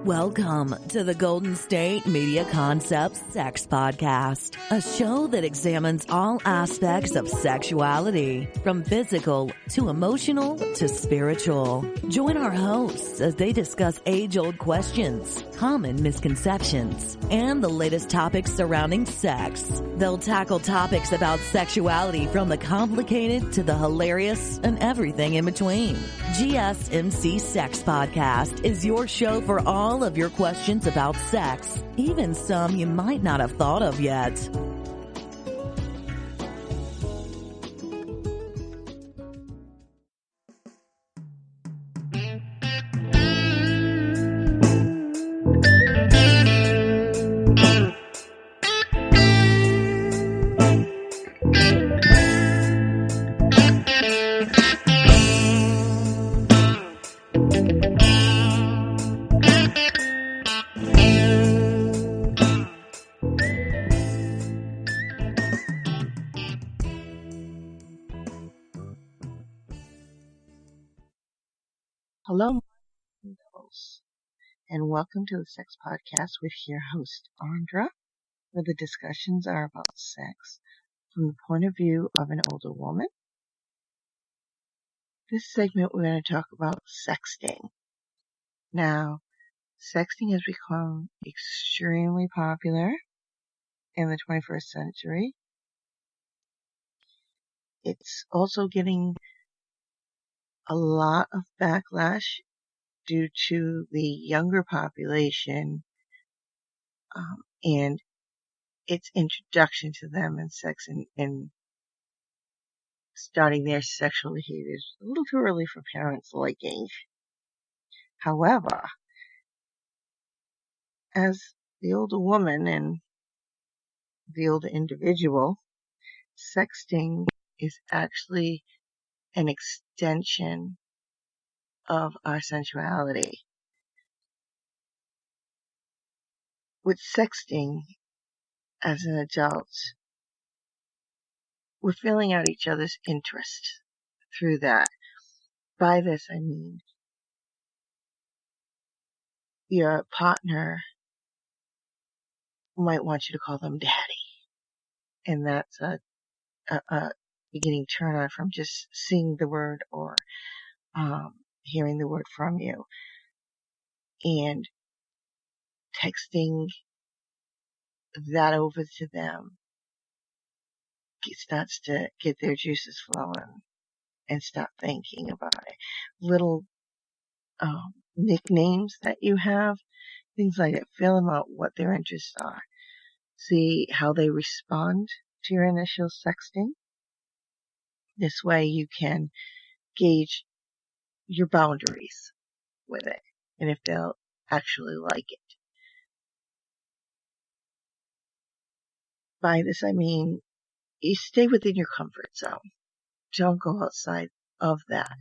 Welcome to the Golden State Media Concepts Sex Podcast, a show that examines all aspects of sexuality, from physical to emotional to spiritual. Join our hosts as they discuss age-old questions, common misconceptions, and the latest topics surrounding sex. They'll tackle topics about sexuality from the complicated to the hilarious and everything in between. GSMc Sex Podcast is your show for all of your questions about sex, even some you might not have thought of yet. Hello, Devils, and welcome to the Sex Podcast with your host, Andra, where the discussions are about sex from the point of view of an older woman. This segment, we're going to talk about sexting. Now, sexting has become extremely popular in the 21st century. It's also getting a lot of backlash due to the younger population and its introduction to them in sex and starting their sexual behaviors a little too early for parents' liking. However, as the older woman and the older individual, sexting is actually an extension of our sensuality. With sexting, as an adult, we're feeling out each other's interests through that. By this, I mean your partner might want you to call them daddy, and that's a beginning turn on from just seeing the word or hearing the word from you. And texting that over to them starts to get their juices flowing and start thinking about it. Little nicknames that you have, things like that. Feel them out, what their interests are. See how they respond to your initial sexting. This way you can gauge your boundaries with it and if they'll actually like it. By this, I mean you stay within your comfort zone. Don't go outside of that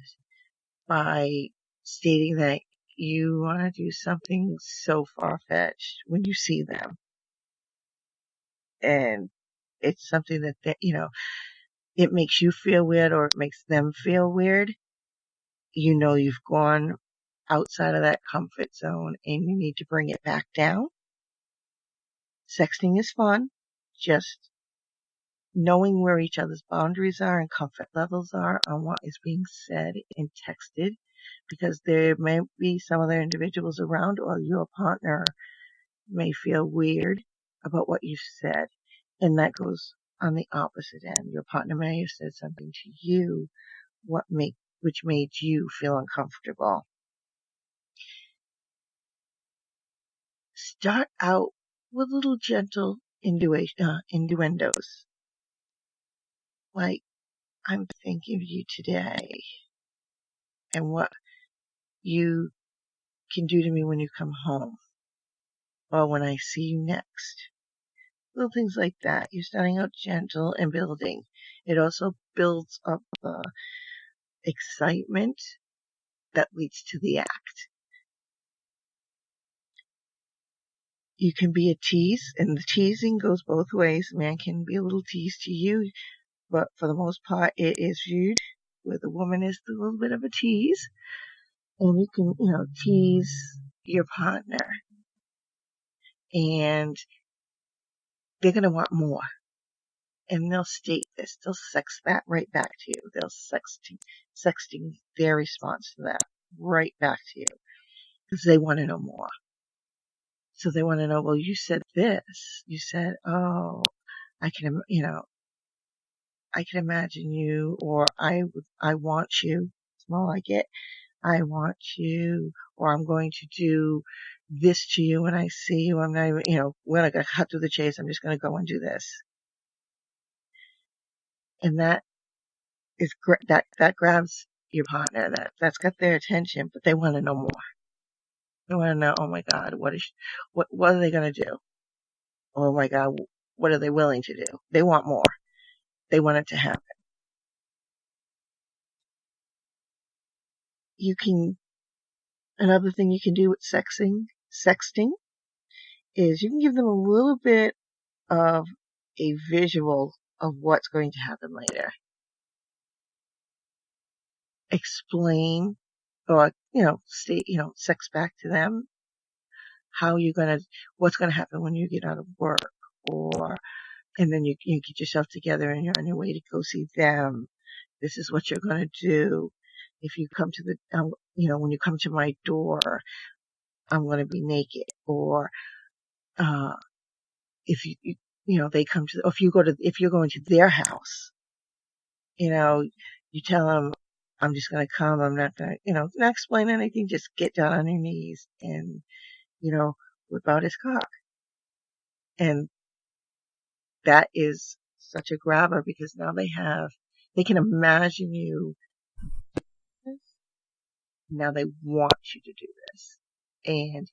by stating that you want to do something so far-fetched when you see them. And it's something that it makes you feel weird or it makes them feel weird. You know you've gone outside of that comfort zone and you need to bring it back down. Sexting is fun. Just knowing where each other's boundaries are and comfort levels are on what is being said and texted, because there may be some other individuals around or your partner may feel weird about what you've said. And that goes on the opposite end. Your partner may have said something to you which made you feel uncomfortable. Start out with little gentle innuendos. Like, I'm thinking of you today and what you can do to me when you come home or when I see you next. Little things like that. You're starting out gentle and building. It also builds up the excitement that leads to the act. You can be a tease, and the teasing goes both ways. A man can be a little tease to you, but for the most part, it is viewed where the woman is a little bit of a tease. And you can, tease your partner, and they're going to want more. And they'll state this. They'll sext that right back to you. They'll sexting their response to that right back to you because they want to know more. So they want to know, well, you said this. You said, oh, I can imagine you, or I want you. It's more like it. I want you, or I'm going to do this to you when I see you. I'm not even, when I got cut through the chase, I'm just going to go and do this. And that is that grabs your partner. That's got their attention, but they want to know more. They want to know, oh my God, what are they going to do? Oh my God, what are they willing to do? They want more. They want it to happen. Another thing you can do with sexting is you can give them a little bit of a visual of what's going to happen later. Explain or, sex back to them what's going to happen when you get out of work, and then you get yourself together and you're on your way to go see them. This is what you're going to do. If you come to when you come to my door, I'm going to be naked. Or, if they come to, or if you're going to their house, you tell them, I'm just going to come. I'm not going to, not explain anything. Just get down on your knees and, whip out his cock. And that is such a grabber because now they can imagine you. Now they want you to do this. And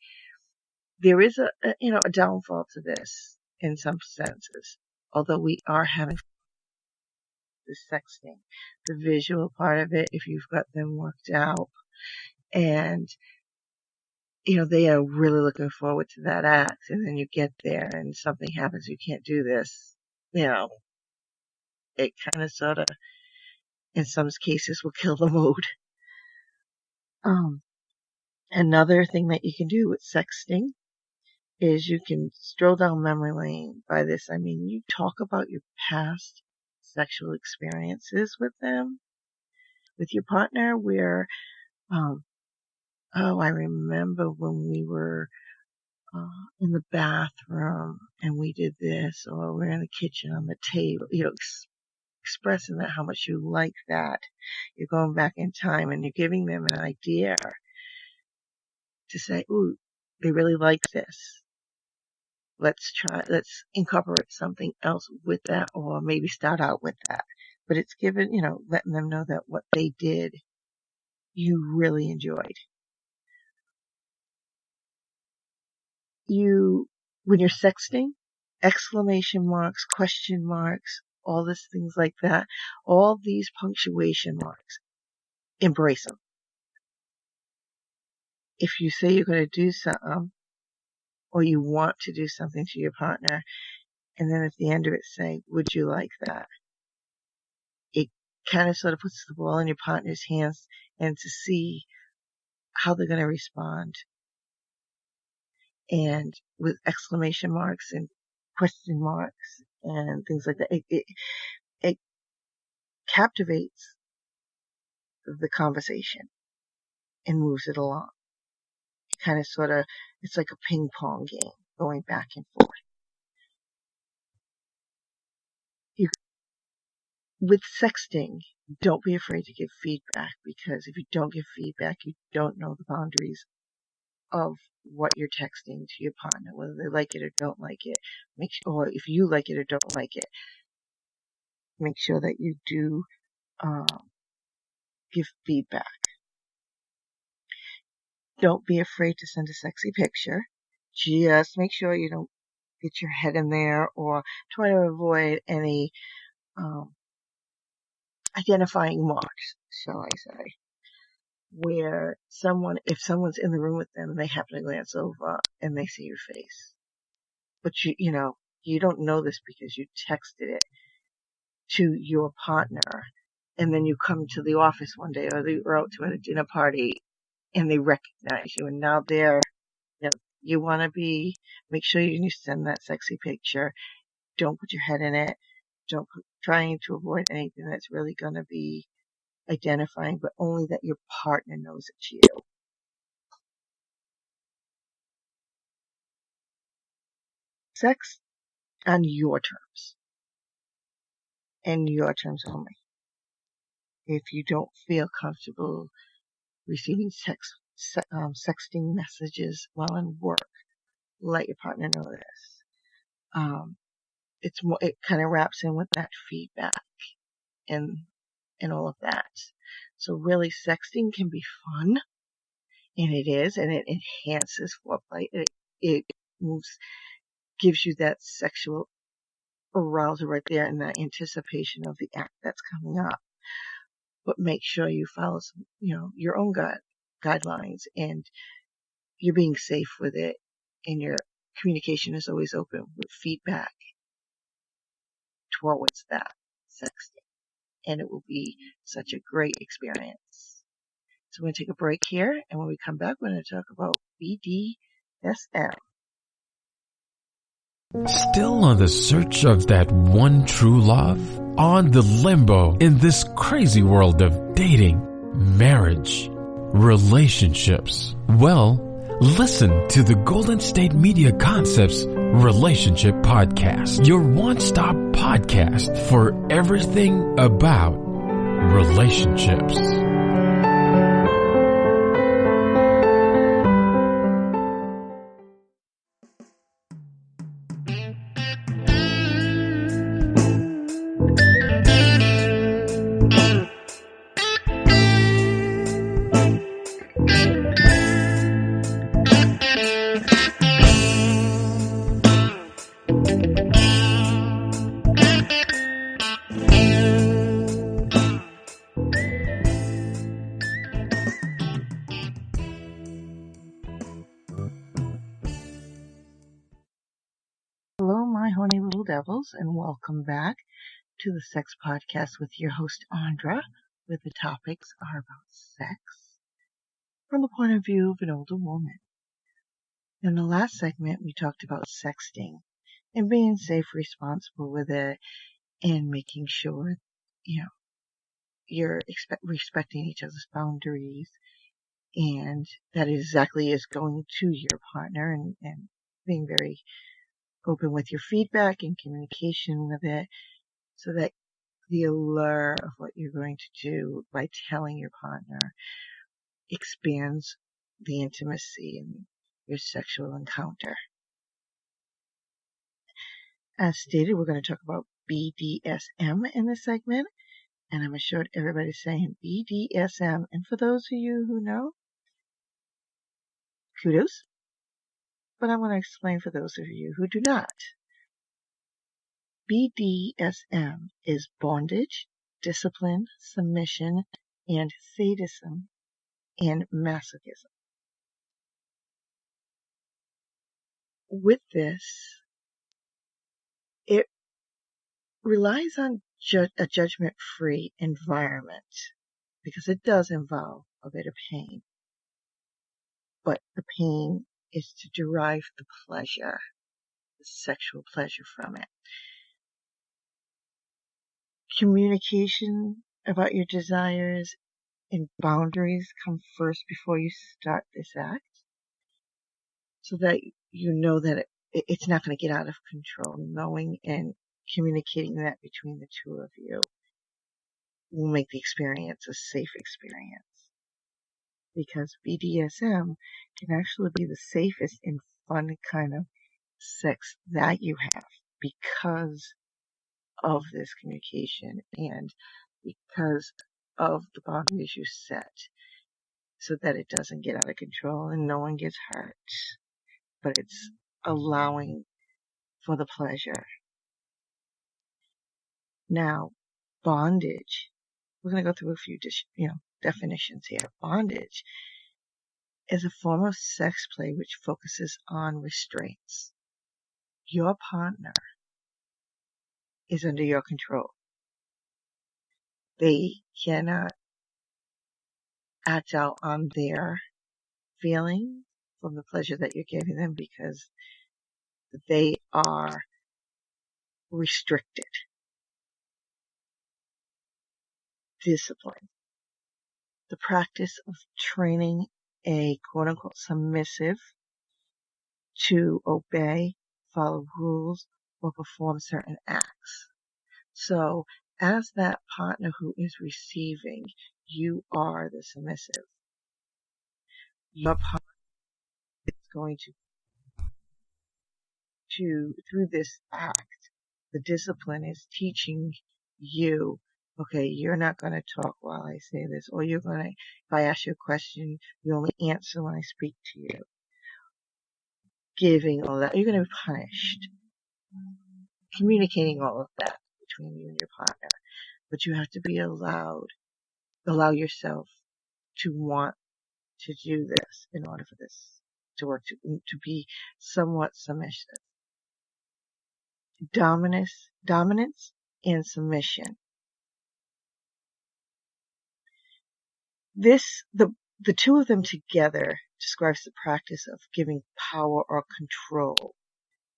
there is a downfall to this in some senses. Although we are having the sexting, the visual part of it, if you've got them worked out, and they are really looking forward to that act, and then you get there and something happens, you can't do this, it kind of sort of, in some cases, will kill the mood. Another thing that you can do with sexting is you can stroll down memory lane. By this, I mean you talk about your past sexual experiences with your partner, where, I remember when we were in the bathroom and we did this, or we're in the kitchen on the table, expressing that how much you like that. You're going back in time and you're giving them an idea to say, ooh, they really like this. Let's incorporate something else with that, or maybe start out with that. But it's letting them know that what they did, you really enjoyed. When you're sexting, exclamation marks, question marks, all these things like that, all these punctuation marks, embrace them. If you say you're going to do something, or you want to do something to your partner, and then at the end of it say, would you like that? It kind of sort of puts the ball in your partner's hands, and to see how they're going to respond. And with exclamation marks and question marks and things like that, it captivates the conversation and moves it along. It kind of sort of, it's like a ping pong game going back and forth. With sexting, don't be afraid to give feedback, because if you don't give feedback, you don't know the boundaries of what you're texting to your partner, whether they like it or don't like it. Or if you like it or don't like it, make sure that you do give feedback. Don't be afraid to send a sexy picture. Just make sure you don't get your head in there, or try to avoid any identifying marks, shall I say, where if someone's in the room with them and they happen to glance over and they see your face, but you don't know this because you texted it to your partner, and then you come to the office one day, or you're out to a dinner party and they recognize you, and now they're You want to make sure you send that sexy picture. Don't put your head in it. Trying to avoid anything that's really going to be identifying, but only that your partner knows it's you. Sex on your terms and your terms only. If you don't feel comfortable receiving sexting messages while in work, let your partner know this. It kind of wraps in with that feedback and all of that. So really, sexting can be fun, and it is, and it enhances foreplay. It gives you that sexual arousal right there and that anticipation of the act that's coming up. But make sure you follow some, your own guidelines, and you're being safe with it, and your communication is always open with feedback towards that sexting, and it will be such a great experience. So we're going to take a break here, and when we come back, we're going to talk about BDSM. Still on the search of that one true love? On the limbo in this crazy world of dating, marriage, relationships? Well, listen to the Golden State Media Concepts Relationship Podcast, your one-stop podcast for everything about relationships. Hello, my horny little devils, and welcome back to the Sex Podcast with your host, Andra, where the topics are about sex from the point of view of an older woman. In the last segment, we talked about sexting and being safe, responsible with it, and making sure, you're respecting each other's boundaries, and that exactly is going to your partner and being very open with your feedback and communication with it, so that the allure of what you're going to do by telling your partner expands the intimacy in your sexual encounter. As stated, we're going to talk about BDSM in this segment, and I'm assured everybody's saying BDSM, and for those of you who know, kudos, but I'm going to explain for those of you who do not. BDSM is bondage, discipline, submission, and sadism and masochism. With this, it relies on a judgment-free environment because it does involve a bit of pain. But the pain is to derive the pleasure, the sexual pleasure from it. Communication about your desires and boundaries come first before you start this act, so that you know that it's not going to get out of control. Knowing and communicating that between the two of you will make the experience a safe experience. Because BDSM can actually be the safest and fun kind of sex that you have because of this communication and because of the boundaries you set, so that it doesn't get out of control and no one gets hurt. But it's allowing for the pleasure. Now, bondage. We're going to go through a few definitions here. Bondage is a form of sex play which focuses on restraints. Your partner is under your control. They cannot act out on their feelings from the pleasure that you're giving them because they are restricted. Discipline. The practice of training a quote-unquote submissive to obey, follow rules, or perform certain acts. So, as that partner who is receiving, you are the submissive. Your partner is going to through this act, the discipline is teaching you, okay, you're not going to talk while I say this, or you're going to, if I ask you a question, you only answer when I speak to you. Giving all that, you're going to be punished. Communicating all of that between you and your partner. But you have to be allow yourself to want to do this in order for this to work, to be somewhat submissive. Dominance and submission. The two of them together describes the practice of giving power or control,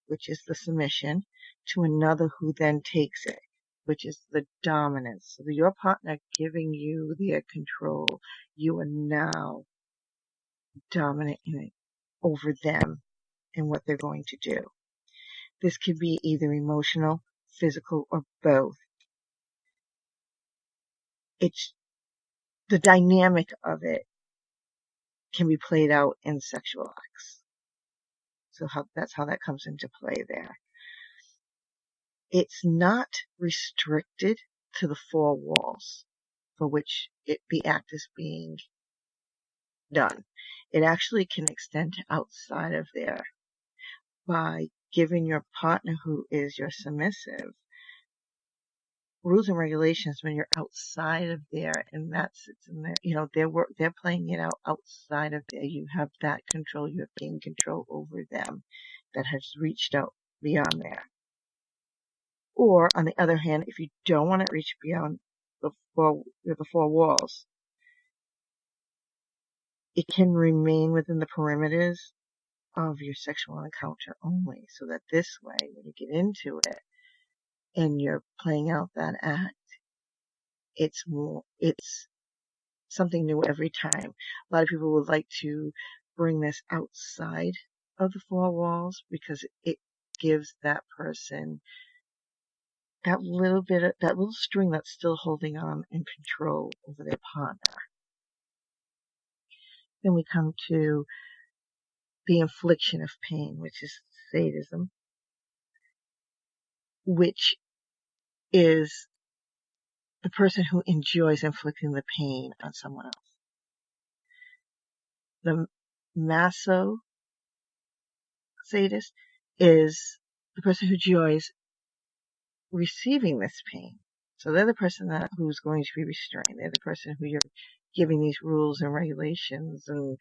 which is the submission, to another who then takes it, which is the dominance. So your partner giving you their control, you are now dominant over them and what they're going to do. This could be either emotional, physical, or both. It's the dynamic of it can be played out in sexual acts. So that's how that comes into play there. It's not restricted to the four walls for which the act is being done. It actually can extend to outside of there by giving your partner who is your submissive rules and regulations when you're outside of there, and that sits in there. You know, they're playing it out outside of there. You have that control. You have gained control over them that has reached out beyond there. Or on the other hand, if you don't want to reach beyond the four walls, it can remain within the perimeters of your sexual encounter only, so that this way, when you get into it and you're playing out that act, it's something new every time. A lot of people would like to bring this outside of the four walls because it gives that person that little string that's still holding on and control over their partner. Then we come to the infliction of pain, which is sadism, which is the person who enjoys inflicting the pain on someone else. The maso sadist is the person who enjoys receiving this pain. So they're the person who's going to be restrained. They're the person who you're giving these rules and regulations and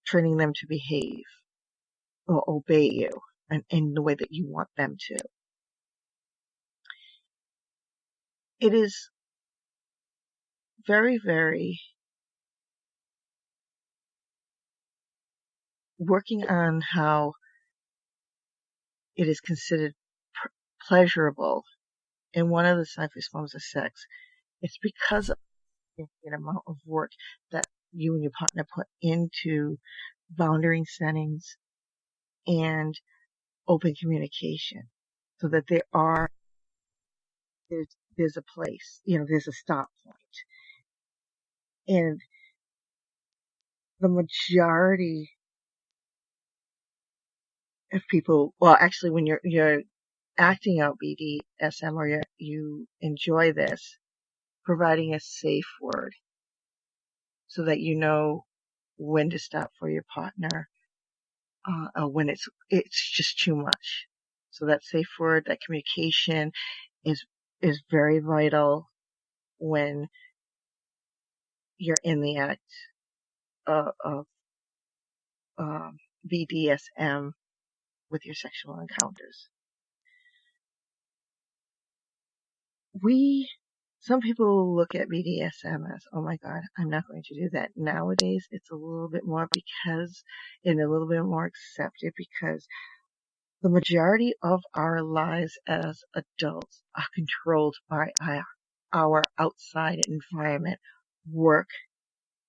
training them to behave or obey you in the way that you want them to. It is very, very working on how it is considered pleasurable in one of the safest forms of sex. It's because of the amount of work that you and your partner put into boundary settings and open communication, so that there's a place, there's a stop point. And the majority of people, well, actually, when you're acting out BDSM or you enjoy this, providing a safe word so that you know when to stop for your partner, when it's just too much. So that safe word, that communication is very vital when you're in the act of BDSM with your sexual encounters. We some people look at BDSM as, oh my God, I'm not going to do that. Nowadays, it's a little bit more and a little bit more accepted because the majority of our lives as adults are controlled by our outside environment. Work,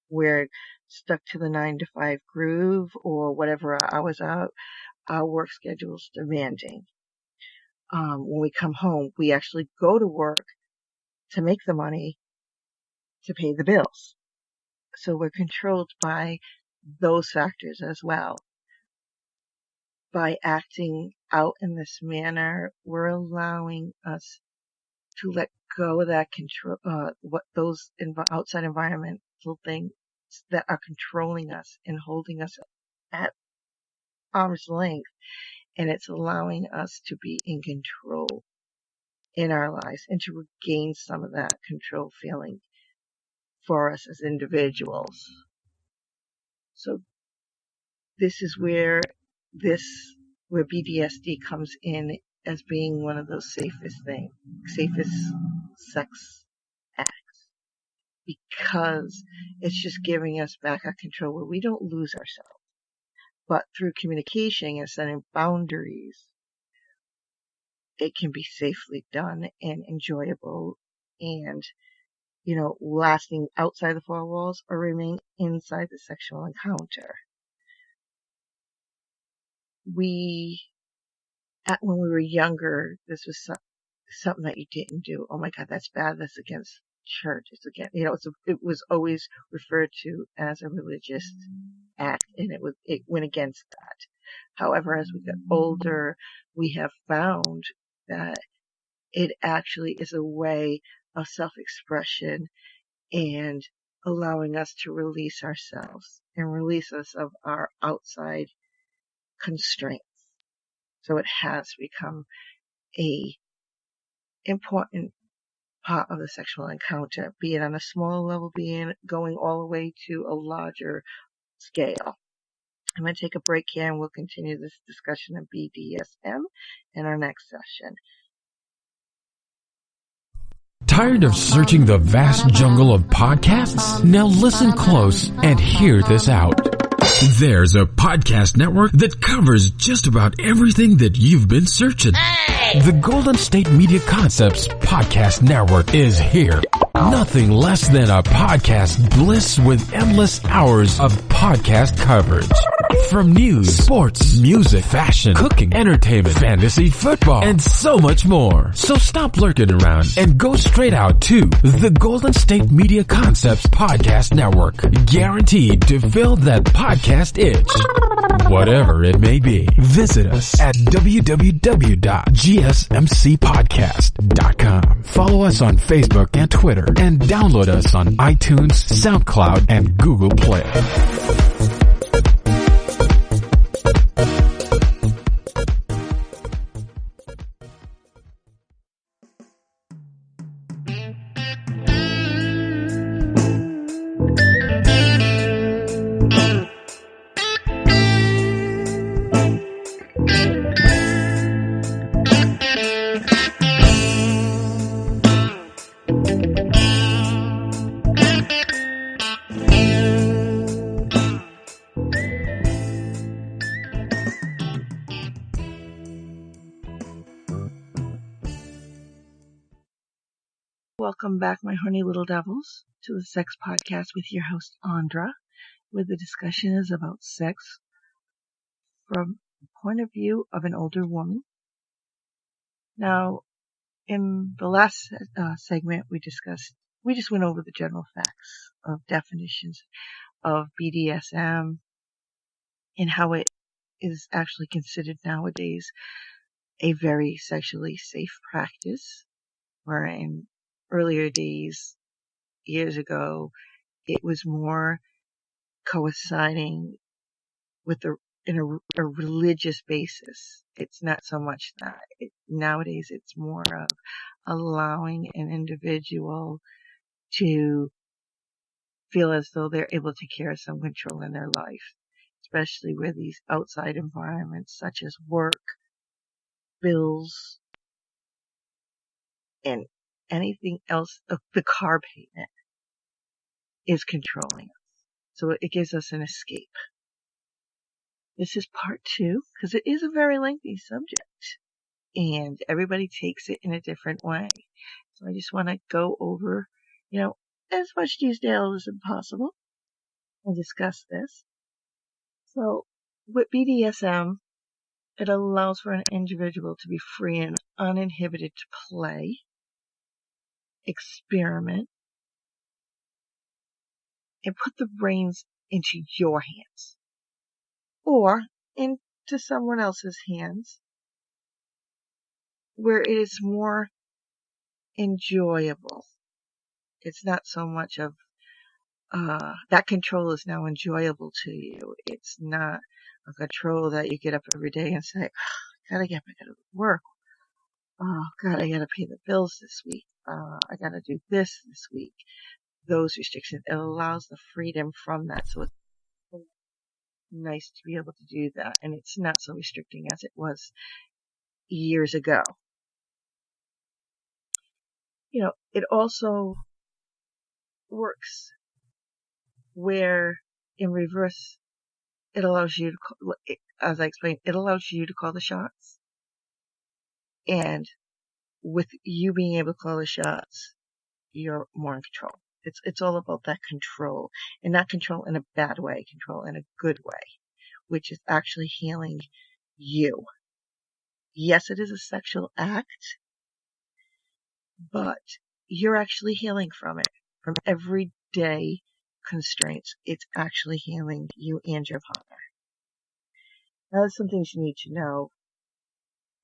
we're stuck to the 9 to 5 groove or whatever our hours are, our work schedule's demanding. When we come home, we actually go to work to make the money to pay the bills. So we're controlled by those factors as well. By acting out in this manner, we're allowing us to let go of that control, what those outside environmental things that are controlling us and holding us at arm's length. And it's allowing us to be in control in our lives and to regain some of that control feeling for us as individuals. So this is where BDSD comes in as being one of those safest sex acts, because it's just giving us back our control where we don't lose ourselves. But through communication and setting boundaries, it can be safely done and enjoyable and, lasting outside the four walls or remain inside the sexual encounter. When we were younger, this was something that you didn't do. Oh my God, that's bad. That's against church. It's against, it was always referred to as a religious act, and it went against that. However, as we got older, we have found that it actually is a way of self-expression and allowing us to release ourselves and release us of our outside constraints. So it has become a important part of the sexual encounter, be it on a small level, going all the way to a larger scale. I'm going to take a break here and we'll continue this discussion of BDSM in our next session. Tired of searching the vast jungle of podcasts? Now listen close and hear this out. There's a podcast network that covers just about everything that you've been searching. Hey! The Golden State Media Concepts Podcast Network is here. Nothing less than a podcast bliss with endless hours of podcast coverage. From news, sports, music, fashion, cooking, entertainment, fantasy, football, and so much more. So stop lurking around and go straight out to the Golden State Media Concepts Podcast Network. Guaranteed to fill that podcast itch. Whatever it may be. Visit us at www.gsmcpodcast.com. Follow us on Facebook and Twitter, and download us on iTunes, SoundCloud, and Google Play. Welcome back, my horny little devils, to the Sex Podcast with your host, Andra, where the discussion is about sex from the point of view of an older woman. Now, in the last segment, we just went over the general facts of definitions of BDSM and how it is actually considered nowadays a very sexually safe practice, where in earlier days, years ago, it was more coinciding with a religious basis. It's not so much that. Nowadays, it's more of allowing an individual to feel as though they're able to carry some control in their life, especially where these outside environments such as work, bills, and anything else, the car payment, is controlling us. So it gives us an escape. This is part 2, because it is a very lengthy subject, and everybody takes it in a different way. So I just want to go over, as much detail as possible and discuss this. So with BDSM, it allows for an individual to be free and uninhibited to play, experiment, and put the reins into your hands or into someone else's hands where it is more enjoyable. It's not so much of that control is now enjoyable to you. It's not a control that you get up every day and say, oh, I gotta go to work. Oh God, I gotta pay the bills this week. I gotta do this week. Those restrictions, it allows the freedom from that. So it's nice to be able to do that. And it's not so restricting as it was years ago. It also works where in reverse, it allows you to, as I explained, it allows you to call the shots. And with you being able to call the shots, you're more in control. It's all about that control, and not control in a bad way, control in a good way, which is actually healing you. Yes, it is a sexual act, but you're actually healing from it, from everyday constraints. It's actually healing you and your partner. Now, there's some things you need to know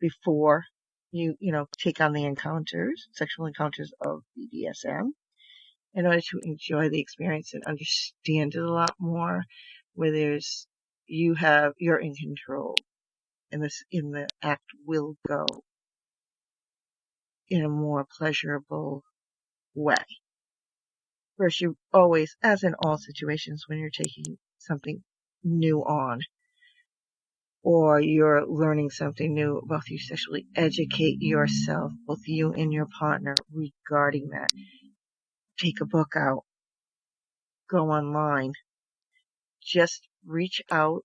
before you take on the sexual encounters of BDSM, in order to enjoy the experience and understand it a lot more, where you're in control, and the act will go in a more pleasurable way. First, you always, as in all situations, when you're taking something new on, or you're learning something new, both you sexually educate yourself, both you and your partner, regarding that. Take a book out, go online, just reach out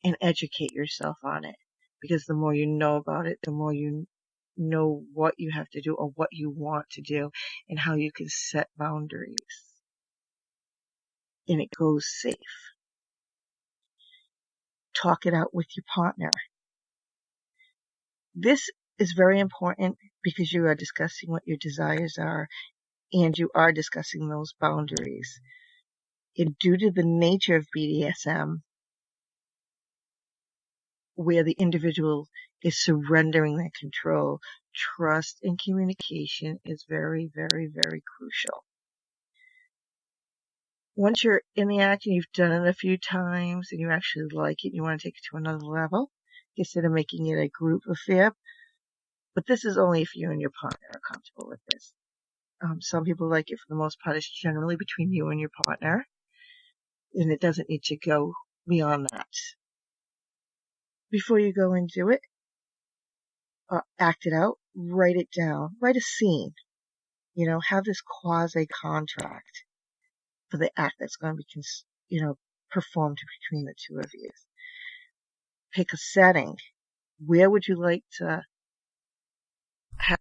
and educate yourself on it. Because the more you know about it, the more you know what you have to do or what you want to do and how you can set boundaries. And it goes safe. Talk it out with your partner. This is very important because you are discussing what your desires are and you are discussing those boundaries. And due to the nature of BDSM, where the individual is surrendering their control, trust and communication is very, very, very crucial. Once you're in the act and you've done it a few times and you actually like it and you want to take it to another level, instead of making it a group affair, but this is only if you and your partner are comfortable with this. Some people like it. For the most part, it's generally between you and your partner, and it doesn't need to go beyond that. Before you go and do it, act it out, write it down, write a scene, have this quasi-contract for the act that's going to be, performed between the two of you. Pick a setting. Where would you like to have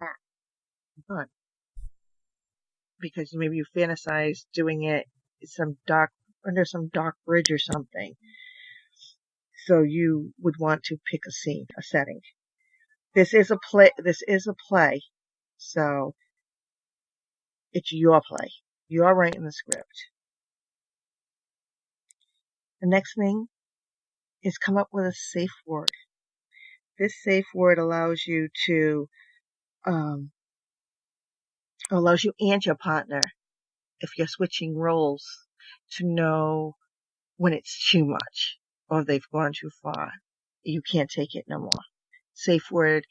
that done? Because maybe you fantasize doing it under some dark bridge or something. So you would want to pick a scene, a setting. This is a play. So it's your play. You're writing the script. The next thing is come up with a safe word. This safe word allows you and your partner, if you're switching roles, to know when it's too much or they've gone too far. You can't take it no more. Safe word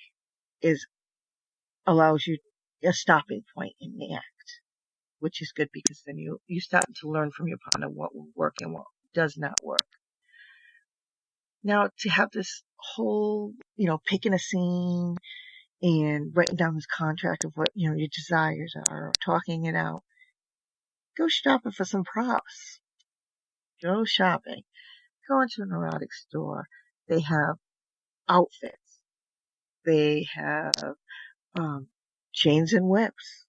allows you a stopping point in the act, which is good because then you start to learn from your partner what will work and what does not work. Now, to have this whole, picking a scene and writing down this contract of what, your desires are, or talking it out. Go shopping for some props. Go shopping. Go into an erotic store. They have outfits. They have chains and whips,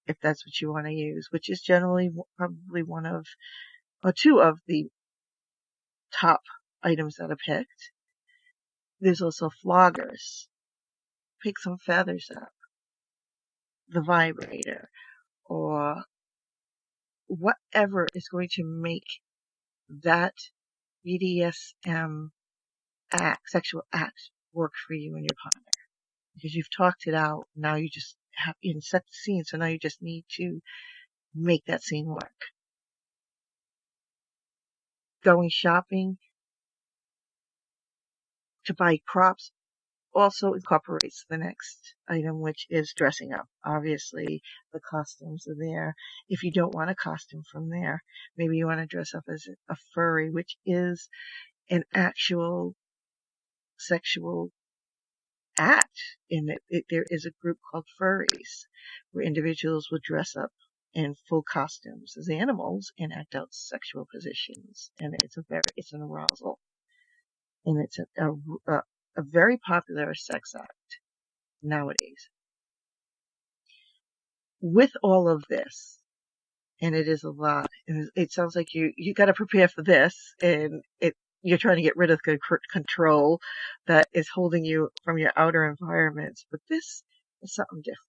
if that's what you want to use, which is generally probably one of or two of the top items that are picked. There's also floggers. Pick some feathers up. The vibrator, or whatever is going to make that BDSM sexual act work for you and your partner. Because you've talked it out, now you just have set the scene, so now you just need to make that scene work. Going shopping to buy props also incorporates the next item, which is dressing up. Obviously, the costumes are there. If you don't want a costume from there, maybe you want to dress up as a furry, which is an actual sexual act. There is a group called furries, where individuals will dress up in full costumes as animals and act out sexual positions. And it's an arousal. And it's a very popular sex act nowadays. With all of this, and it is a lot, and it sounds like you got to prepare for this, and you're trying to get rid of the control that is holding you from your outer environments. But this is something different.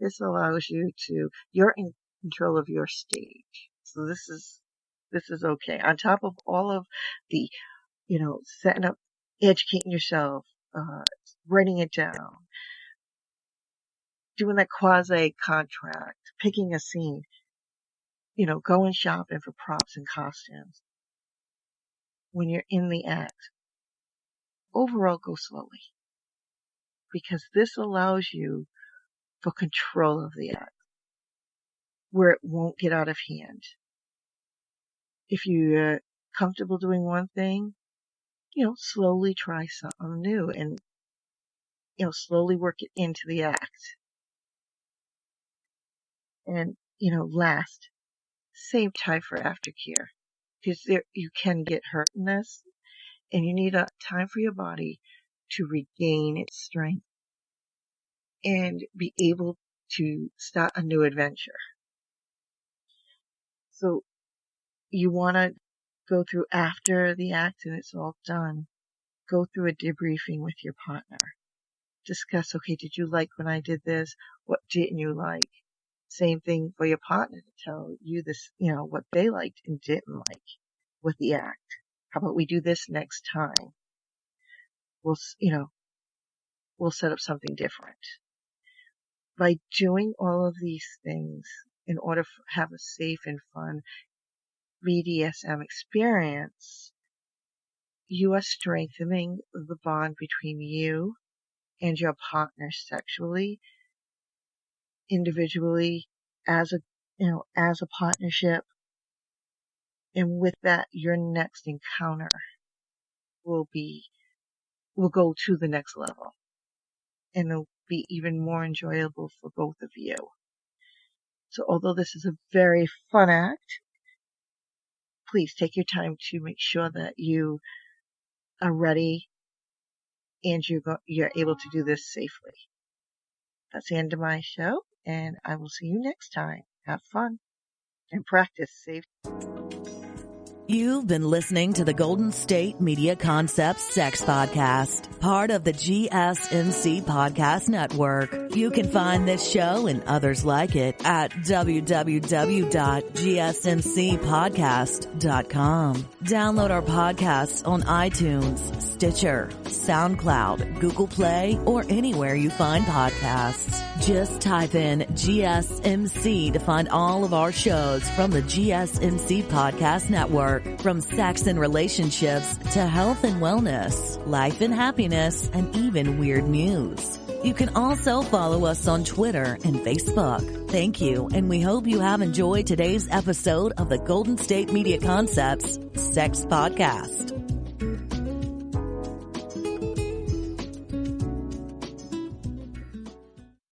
This allows you're in control of your stage. So this is okay. On top of all of the, setting up, educating yourself, writing it down, doing that quasi contract, picking a scene, going shopping for props and costumes. When you're in the act, overall go slowly, because this allows you for control of the act, where it won't get out of hand. If you're comfortable doing one thing, slowly try something new and, slowly work it into the act. And, last, save time for aftercare, because you can get hurt in this, and you need a time for your body to regain its strength and be able to start a new adventure. So you want to go through after the act and it's all done, go through a debriefing with your partner. Discuss, okay, did you like when I did this? What didn't you like? Same thing for your partner to tell you this, what they liked and didn't like with the act. How about we do this next time? We'll set up something different. By doing all of these things in order to have a safe and fun BDSM experience, you are strengthening the bond between you and your partner sexually, individually, as a partnership. And with that, your next encounter will go to the next level, and it'll be even more enjoyable for both of you. So although this is a very fun act, please take your time to make sure that you are ready and you're able to do this safely. That's the end of my show, and I will see you next time. Have fun and practice safe. You've been listening to the Golden State Media Concepts Sex Podcast, part of the GSMc Podcast Network. You can find this show and others like it at www.gsmcpodcast.com. Download our podcasts on iTunes, Stitcher, SoundCloud, Google Play, or anywhere you find podcasts. Just type in GSMc to find all of our shows from the GSMc Podcast Network. From sex and relationships to health and wellness, life and happiness, and even weird news. You can also follow us on Twitter and Facebook. Thank you, and we hope you have enjoyed today's episode of the Golden State Media Concepts Sex Podcast.